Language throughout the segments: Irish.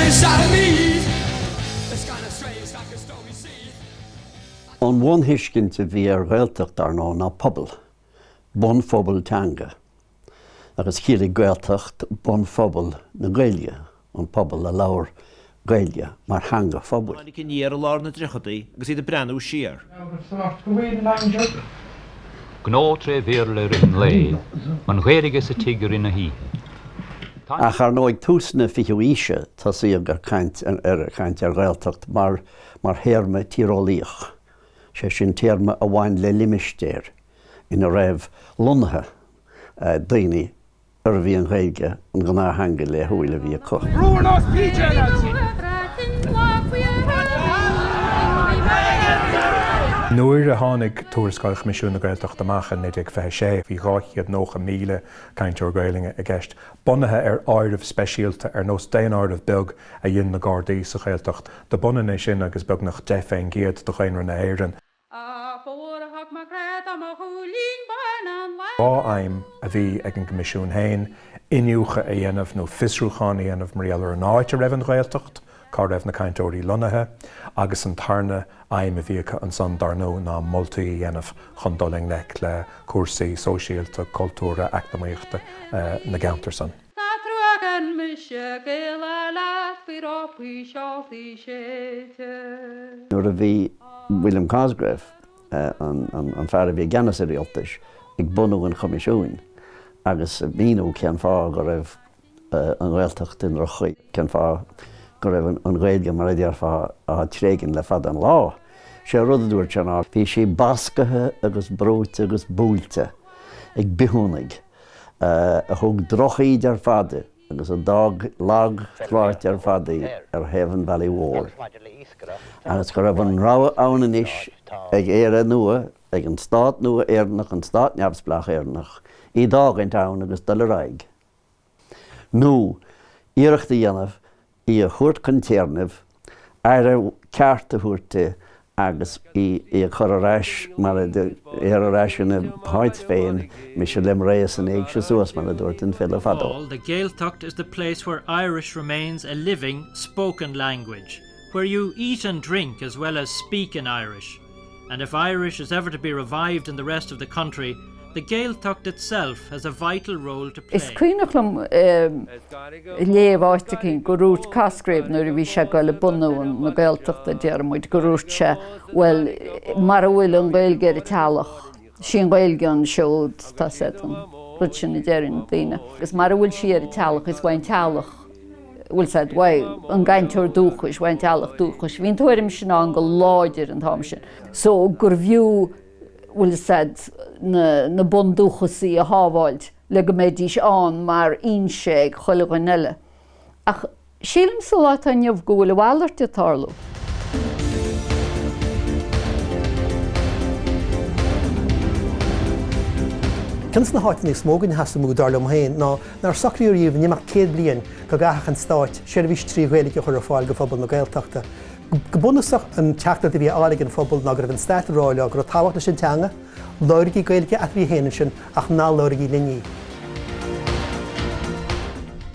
inside of me. It's kind of strange, like a stormy sea. An bhain hiiscinnte bhí Gaeltacht arná ná pobal, bon phobal teanga. Agus chéad Gaeltacht bon phobal na Gaeilge, an pobal a leabhar Gaeilge, mar hanga phobal. Mánig cin níar a lár na drichadaí, agus iad a brenn siar. Gná tre bhéirle rin lé, an ghéirige sa tigur ina hí. Ach ar nóid túsna fiú íse tá sí gur caint ar Gaeltacht mar héirme tíreolaíoch. Sé sin téarma a bhain le limistéir ina raibh lonathe daoine ar bhí an Gaeilge an gná hanga le thuaile bhí acu. Nuair a tháinig Tuarascáil Comisiún na Gaeltacht amach in 1926, bhí 8,900 cainteoir Gaeilge a gceist. Bunathe ar áireamh speisialta ar nós déan áireamh beag a dhéanamh na Gardaí sa Gaeltacht. De bunan é sin agus beag nach de féin géad do chéanra na éireann. Bá aim a bhí ag an Comisiún hain, inniucha a dhéanamh nó fisrúcháin a dhéanamh mar ealar an áit a raibh an Gaeltacht, cá raibh na cainteoirí lonathe, agus an tarna aim a bhíocha an san darnó ná moltaí a dhéanamh chun doling neic le cuasaí sóisialta, cultúra, eacnamaíochta na geantar san. Nuair a bhí William Cosgrave an fear a bhí geannas a rialtais ag bunú an Comisiún, agus bhíú cean fá go raibh an Gaeltacht in rochaí, cean fá go raibh an Gaeilge mar idir fá a tréigin le fad an lá. Sé rud a dúirt sé ná, bhí sé bascathe agus bróite agus búilte ag bithúnaigh a thug drochaí ar fada agus a dag lag chláirt ar fadaí ar Haven Valley War. Agus go raibh an rá anna isis ag éire nua, ag an stát nua éarnach, an stát neamhsplach éarnach, í dag an tán agus dul a raig. Nó, iireachta dhéanamh í a chuirt contéarnamh, ar a ceart a chuirte agus í a chur aráis mar ar aráis in a háit féin, mis se lim réas an éag se suas mar a dúirt in fila fadó. The Gaeltacht is the place where Irish remains a living, spoken language, where you eat and drink as well as speak in Irish. And if Irish is ever to be revived in the rest of the country, the Gaeltacht itself has a vital role to play. Is cuineachlam léamháiste cinn go rút Cosgrave nuair a bhí sé go le bunú na Gaeltacht a dearmid go rút sé, well, mar a bhfuil an Gaeilge ar a tealach, sin Gaeilge an seoid tá set an rud sin na dearann daoine. Agus mar a bhfuil si ar a tealach is bhain tealach, bhfuil said, an gainteoir dúchais, bhain tealach dúchais. Bhín tuairim sin an go láidir an táim sin. So gur bhiú bhfuil said na bundúchasaí a hábháilt le go méidís an mar inse chuile go eile. Ach sílim sa lá an neamh go bhfuil bhhailart a tarlú. Cins na háitina smógan heasta mú darlam hain ná nar sacríoríomh nimach 100 bliain go gaach an stáit sé bhís trí Gaeilge chur fáil go phobal na Gaeltachta. Go bunasach an teachtar a bhí álaigh an phobal ná gur an stáitráile gur táhacht na sin teanga, láirigí Gaeilge a bhí héanaan sin ach ná láirigí linní.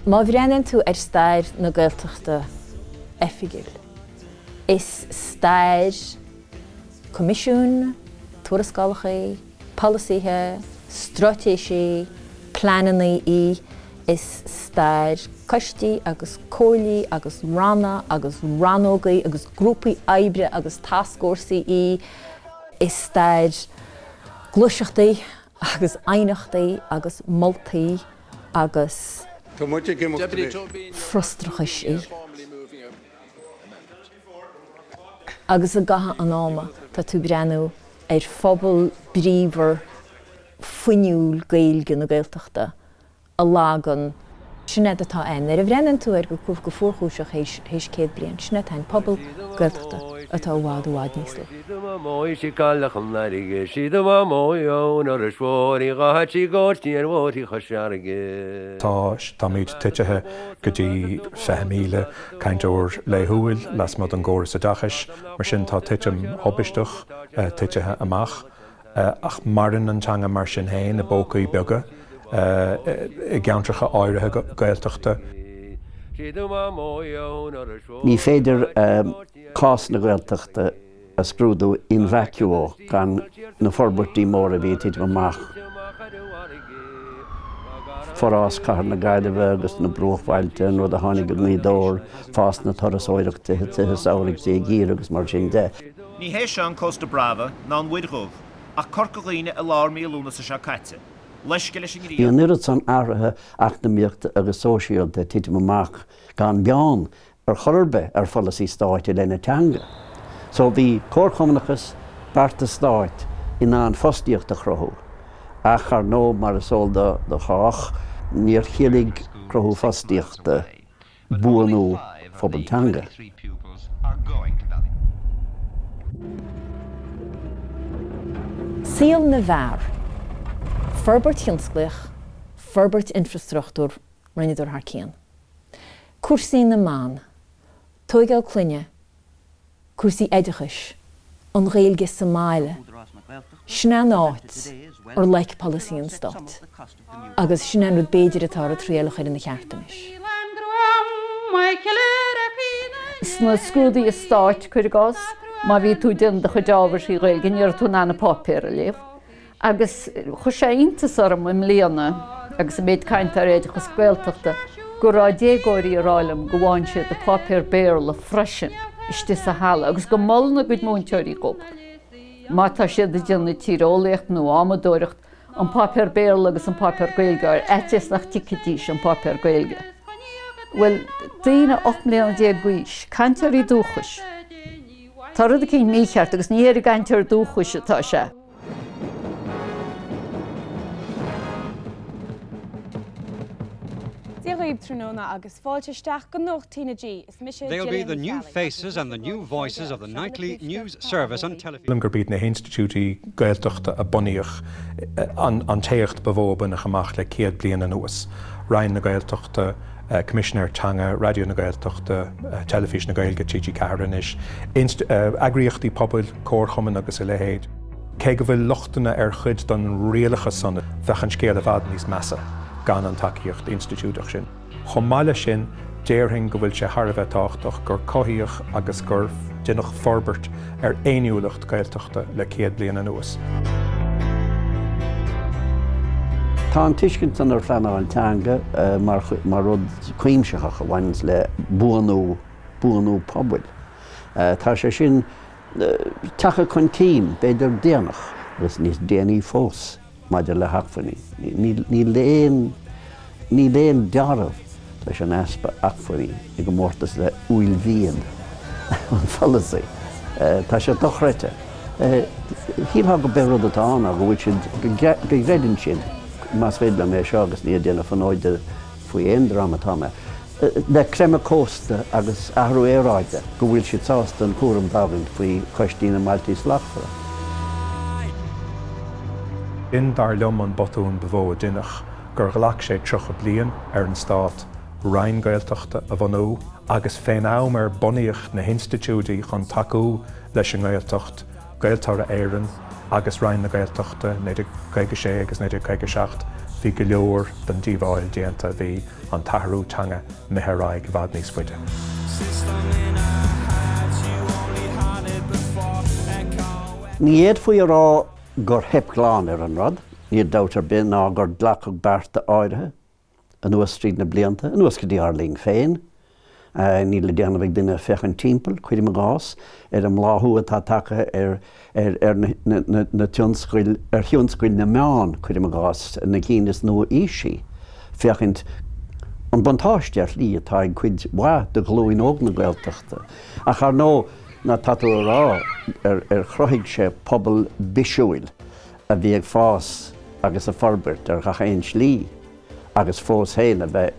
Má bhreanann tú ar stair na Gaeltachta effigiúil. Is stair Comisiún, Tuarascálacha, Policíthe, Stratéisi, Plananaí is stair coistí agus cólaí agus ranna agus ranógaí agus grúpaí oibre agus taskórsaí is stair gluiseachtaí agus aithneachtaí agus moltaí agus frustrachais agus a gatha an áma tá tú breanú ar phobal bríomhar fuinniúil Gaeilge na Gaeltachta a lágan sinad atá ar a bhreanann tú ar go cuamh go fuórchúiseach héis 100 bliain, sinad hain pobal Gaeltachta atá bhád níos le. Tá míid titithe go dtí 2,000 cainteoir le thuail las mod an ggóras a dachas, mar sin tá titim hobbisteach titithe amach, ach marin an teanga mar sin hain a bócaí beaga, i gceantracha áirithe Gaeltachta. Ní féidir cás na Gaeltachta a scrúdú in vacuo gan na forbartí mór a bhí tiid amach. Forrás car na gaiideh agus na brochhailte nó a tháinig go nídóir fás na toras óireachta tuithas áirigh gír agus mar sin de. Ní hééis se an Costa Brava ná an Widrúh a corcaghine a lármií lúna sa se caite. Leis go leis an Í an nuad san áirithe eacnamíochta agus sóisialta tiid amach gan beán ar chorbe ar folasí stáite lena teanga. So bhí córchomnachas barta stáit in an fostíocht a chrothú. Ach ar nó mar a sólda de cháach níor chialig chrothú fostíochta buanú Fobantanga. Síl na bhar, Ferbert Hinsclech, Ferbert Infrastructúr, Rinneadúr Harcían. Cuasaí na man, Tóigéil Cluine, Cuasaí Éidechais, an Ghaeilge sa Máile, Snan áit ar Lake Policy an Stat, agus Snan rud béidir atá a tríalach ar in na cheartanis. Sna scrúdaí a stáit chuirgás, má bhí tú den de chudábhar sí Ghaeilge níor tú na pápéir a léh. Agus chu sé intas orm im léana, agus méid caint ar éidir chus Gaeltachta, go rá dégóirí arálam go bháin siad a pápéir béir le freisin iste sa hala, agus go molna go múnteirí go. Má tá siad a dionne tírólaocht nó amadóireacht an pápéir béir agus an pápéir Gaeilge ar eitis nach ticitís an pápéir Gaeilge. Well, daoine 8 mbliana guis, cantarí dúchas. Tá rud a cinn mícheart agus ní éidir gaintear dúchas atá sé. They'll be the new faces and the new voices of the nightly news service on television. Gur bíd na Institutí Gaeltachta a buníoch an téocht bhóban a chamach le 100 bliana nuas. Ryan na Gaeltachta, Commissioner Tanga, Radio na Gaeltachta, Television na Gaelge Gigi Carranis, agriíochtaí pobl córchoman agus a lehéid. Cé go bhfuil lochtainna ar chud don rialacha sanna bheith an scéal a bhad níos measa gan an takeíocht institúteach sin. Chomáile sin déirthing go bhfuil sé Harbheith táchtach gur cothaíoch agus gur dénach forbert ar éiniúlacht Gaeltachta le 100 bliana nuas. Tá an tuiscint an ar Fleanáil Teanga mar rud cuimseach a bhains le buanú pobail. Tá sé sin tacha chun tíim beidir déanach agus níos déanaí fós maidir le hachfaní. Ní léon dearmh leis an easpa achfaní i go mórtas le úil bhíon an fallasaí. Tá sé dochreite. Híomh go beirad atá anna go bhfuil siad go greidann sin más féad le mé seo agus ní déanana fanóide faoi aon drama táime. Le crema cósta agus ahrú éráide go bhfuil siad sásta an cuaram dáhaint faoi coistína Maltaí slachfara. In dar leom an botún bhó duineach gur ghlac sé trocha blian ar an stát Ryan Gaeltachta a bhanú agus féin am ar buníoch na Institutí chun taú leis an Gaeltacht, Gaeltara éireann agus Ryan na Gaeltachta 1956 agus 1957 bhí go leor den díomháil déanta bhí an tathú teanga Meharráig go bhfad níos faide. Ní éad faoi rá gur hepláán ar an rud, ní dátar bin ná gur dlachach bearta áirithe, an nuas tríd na blianta, an nuas go dtí Arling féin, ní le déanamh duine fechan timpeall chuidir me gás ar an mláthú atá tacha ar na tionscail ar thionscail na meán chuidir me gás na cínas nua ísí fechant an bantáisteart lí atá ag chuid bha de glóin óg na Gaeltachta. A char nó na tatú rá ar chroigh sé pobl bisúil a bhí ag fás agus a forbert ar chachéin slí agus fós héile bheith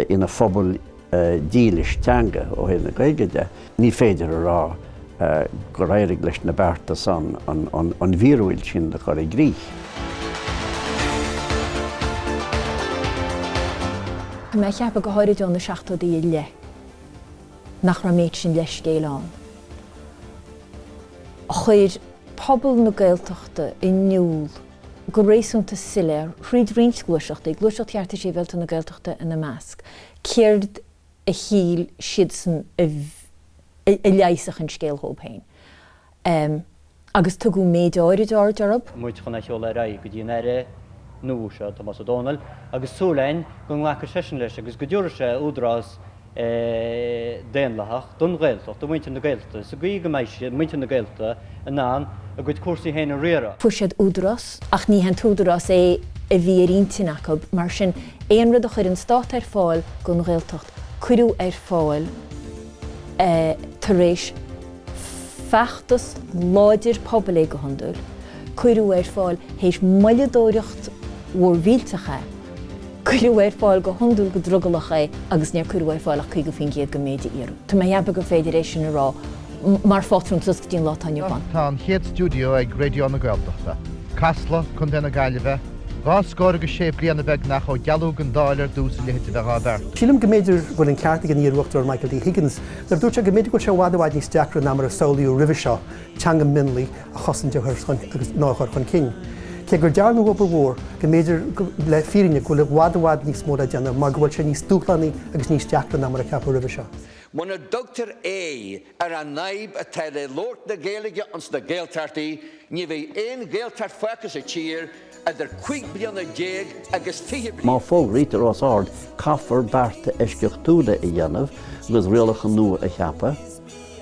ina phobal dílis teanga ó héna Gaeilge. Ní féidir a rá go réirigh leis na bearta san an bhíorúil sin de chur i gríich. Tá mé cheap go háirid na 16 le nach ra méid sin leis céileán. A chuir pobl na Gaeltachta i nniúil go rééisúnta siléir, chríd rins glúiseachta, glúiseacht cheartta sé bhilta na Gaeltachta in na measc. Céird a híl siad san a leiseach an scéalthóp hain. Agus tugu méid áirid arab. Muid chuna seola ra go dtíon aire nuúse Thomas O'Donnell, agus súlain go nglacha sesin leis, agus go dúra sé údrás déanlaach don Gaeltacht, do muinte na Gaelta, sa go go meisi muinte na Gaelta an ná a go cuasaí héna riara. Fu siad údras, ach ní hen túdras é a bhí ríntinach, mar sin éon rud a chuir an stát ar fáil go na Gaeltacht, cuireú ar fáil tar éis feachtas láidir poblé go handúil, cuireú ar fáil héis mailedóireacht mhór bhíltacha, cuireú ar fáil go handúil go drogalacha agus níor cuireú ar fáil ach chuig go fin géad go méide iarú. Tá mé heabba go féidir éis sin rá, mar fátrún tus go dtíon látainne ban. Tá an chéad stúdio ag Radio na Gaeltachta. Casla chun denna gaiileh, Rá scóir agus sé bliana bheith nach ó gealú an dáilir dús lehéte bheith ábhar. Sílim go méidir bhfuil an ceartta gan íorúachtar Michael D. Higgins, nar dúirte go méidir go se bhhaid níos deacra ná mar a saolaíú ribh seo, teanga minlí a chosan de agus náchar chun cin. Cé gur dearnú go bhór go méidir le fírinne go le bhhaid níos mór a deanna, mar go bhfuil sé níos dúchlannaí agus níos deacra ná mar a ceapú ribh seo. Muna Dr. A ar an naib a teile Lord na Gaelige ans na Gaeltartaí, ní bhí éon Gaeltart focus a tír idir 5 bliana déag agus 10 bliana. Má fóg rítar os ard, caffar barta isceachtúla i dhéanamh, agus rialacha nua a cheappa,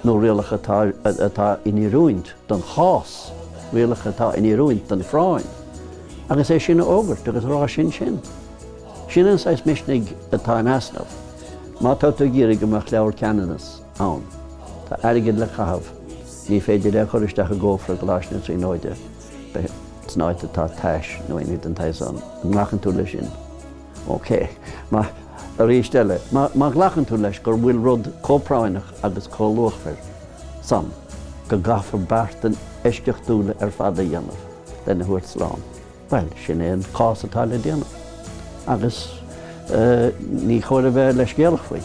nó rialacha atá iní rúint don chás, rialacha atá iní rúint don fráin. Agus é sinna ógart agus rá sin. Sin an sais misnig atá measnamh. Má tá tú gírig go meach leabhar ceannas ann. Tá airgid le chahabh, ní féidir le choristeach a ggófra go láisna trí nóide. Snáid atá teis nó inid an taison. Ghlachan tú lei sin. OK. Má a rístelle. Má ghlachan tú leis gur bhfuil rud cópráinach agus cóluachfir san go gafar bartan isceachtúla ar fada dhéanamh lena thuairt slán. Well, sin é an cás atá le déanamh. Agus ní chuir a bheith leis géalach faoi.